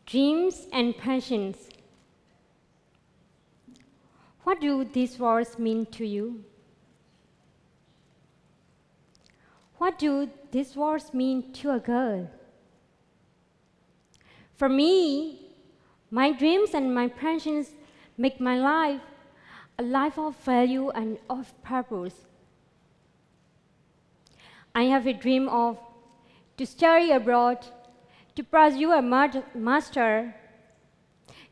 Dreams and passions. What do these words mean to you? What do these words mean to a girl? For me, my dreams and my passions make my life a life of value and of purpose. I have a dream of to study abroad, to pursue a master,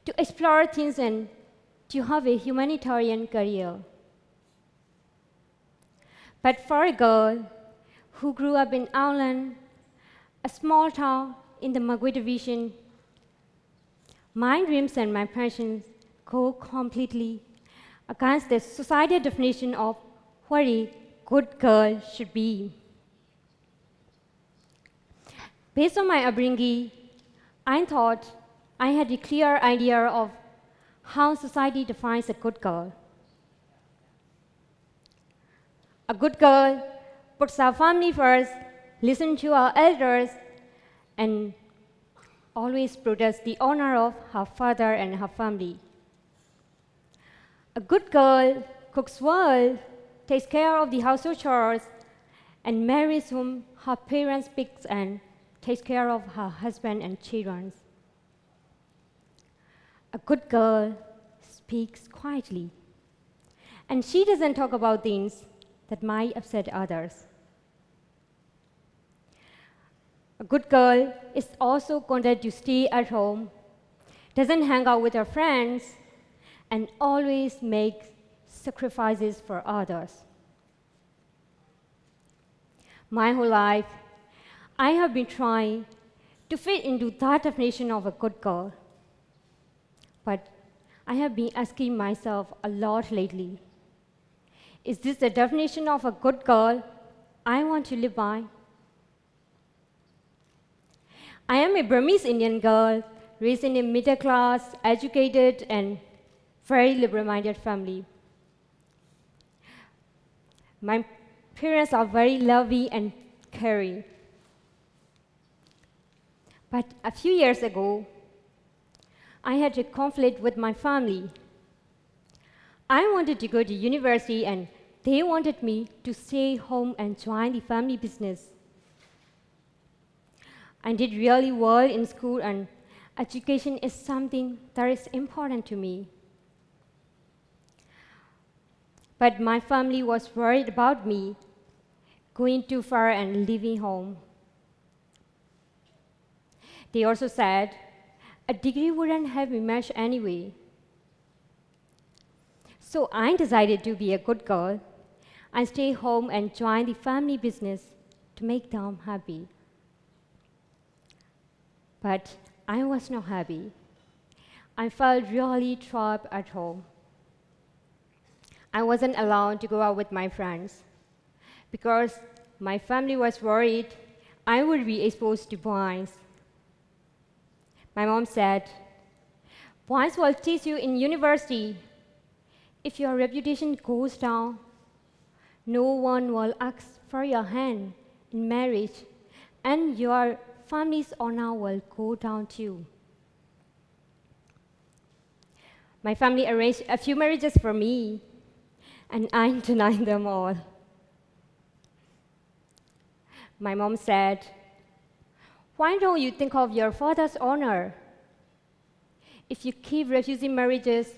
to explore things and to have a humanitarian career. But for a girl who grew up in Aunglan, a small town in the MYEO division, my dreams and my passions go completely against the societal definition of what a good girl should be. Based on my upbringing, I thought I had a clear idea of how society defines a good girl. A good girl puts our family first, listens to our elders, and always protects the honor of her father and her family. A good girl cooks well, takes care of the household chores, and marries whom her parents pick and takes care of her husband and children. A good girl speaks quietly, and she doesn't talk about things that might upset others. A good girl is also content to stay at home, doesn't hang out with her friends, and always makes sacrifices for others. My whole life, I have been trying to fit into that definition of a good girl. But I have been asking myself a lot lately, is this the definition of a good girl I want to live by? I am a Burmese Indian girl, raised in a middle-class, educated, and very liberal-minded family. My parents are very loving and caring. But a few years ago, I had a conflict with my family. I wanted to go to university, and they wanted me to stay home and join the family business. I did really well in school, and education is something that is important to me. But my family was worried about me going too far and leaving home. They also said a degree wouldn't help me much anyway. So I decided to be a good girl and stay home and join the family business to make them happy. But I was not happy. I felt really trapped at home. I wasn't allowed to go out with my friends because my family was worried I would be exposed to boys. My mom said, "Boys will teach you in university. If your reputation goes down, no one will ask for your hand in marriage, and your family's honor will go down too." My family arranged a few marriages for me, and I denied them all. My mom said, "Why don't you think of your father's honor? If you keep refusing marriages,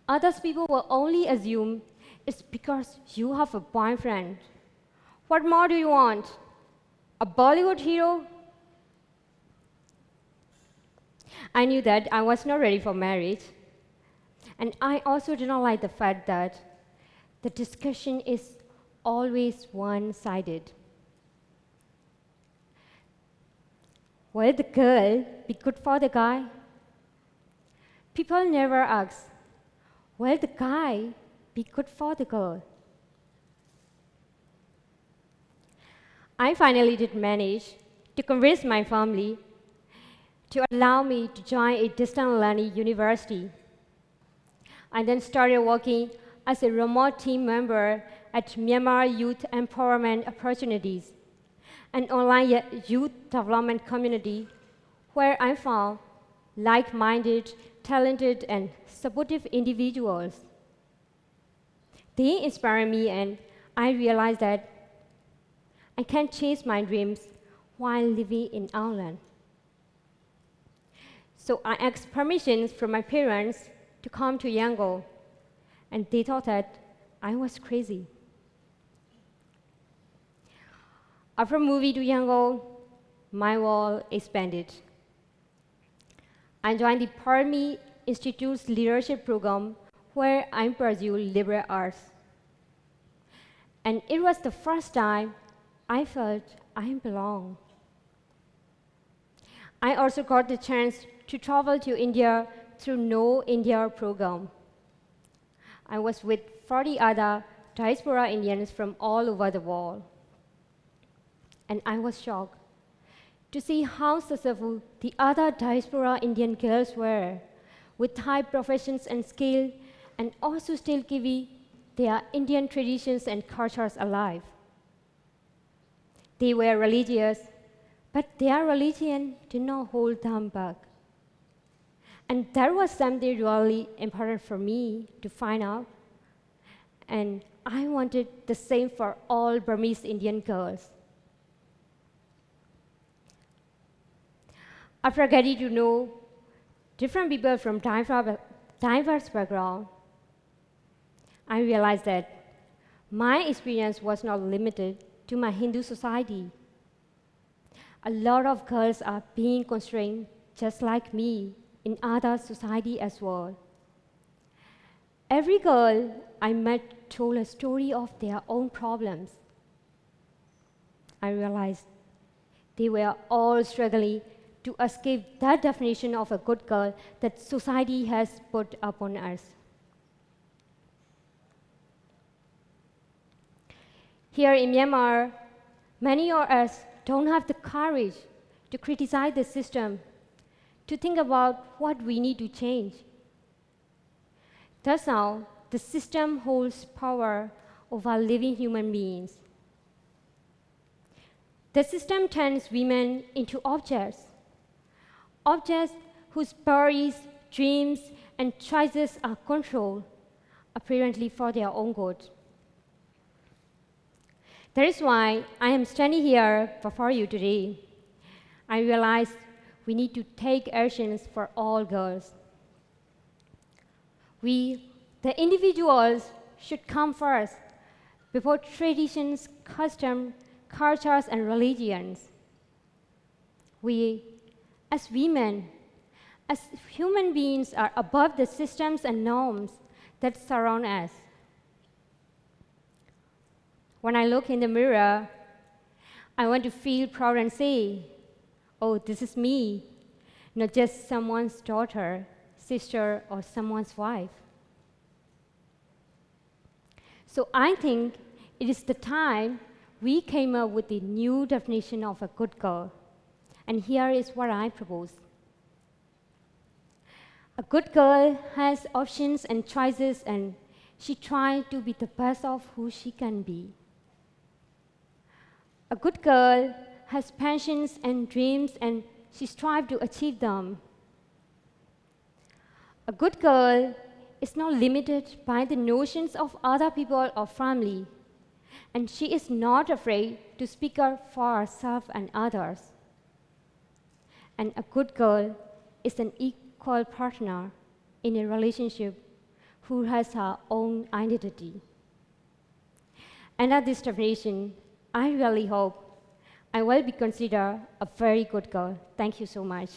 other people will only assume it's because you have a boyfriend. What more do you want? A Bollywood hero?" I knew that I was not ready for marriage, and I also did not like the fact that the discussion is always one-sided. Will the girl be good for the guy? People never ask, will the guy be good for the girl? I finally did manage to convince my family to allow me to join a distant learning university. I then started working as a remote team member at Myanmar Youth Empowerment Opportunities, an online youth development community where I found like-minded, talented, and supportive individuals. They inspire me, and I realize that I can chase my dreams while living in Aunglan. So I asked permission from my parents to come to Yangon, and they thought that I was crazy. After moving to Yangon, my world expanded. I joined the Parami Institute's leadership program, where I pursued liberal arts. And it was the first time I felt I belong. I also got the chance to travel to India through Know India program. I was with 40 other diaspora Indians from all over the world. And I was shocked to see how successful the other diaspora Indian girls were, with high professions and skill, and also still keeping their Indian traditions and cultures alive. They were religious, but their religion did not hold them back. And that was something really important for me to find out. And I wanted the same for all Burmese Indian girls. After getting to know different people from diverse backgrounds, I realized that my experience was not limited to my Hindu society. A lot of girls are being constrained just like me in other society as well. Every girl I met told a story of their own problems. I realized they were all struggling to escape that definition of a good girl that society has put upon us. Here in Myanmar, many of us don't have the courage to criticize the system, to think about what we need to change. Thus now, the system holds power over living human beings. The system turns women into objects whose bodies, dreams, and choices are controlled, apparently for their own good. That is why I am standing here before you today. I realize we need to take actions for all girls. We, the individuals, should come first before traditions, customs, cultures, and religions. We, as women, as human beings, are above the systems and norms that surround us. When I look in the mirror, I want to feel proud and say, oh, this is me, not just someone's daughter, sister, or someone's wife. So I think it is the time we came up with the new definition of a good girl. And here is what I propose. A good girl has options and choices, and she tries to be the best of who she can be. A good girl has passions and dreams, and she strives to achieve them. A good girl is not limited by the notions of other people or family, and she is not afraid to speak up for herself and others. And a good girl is an equal partner in a relationship who has her own identity. And at this definition, I really hope I will be considered a very good girl. Thank you so much.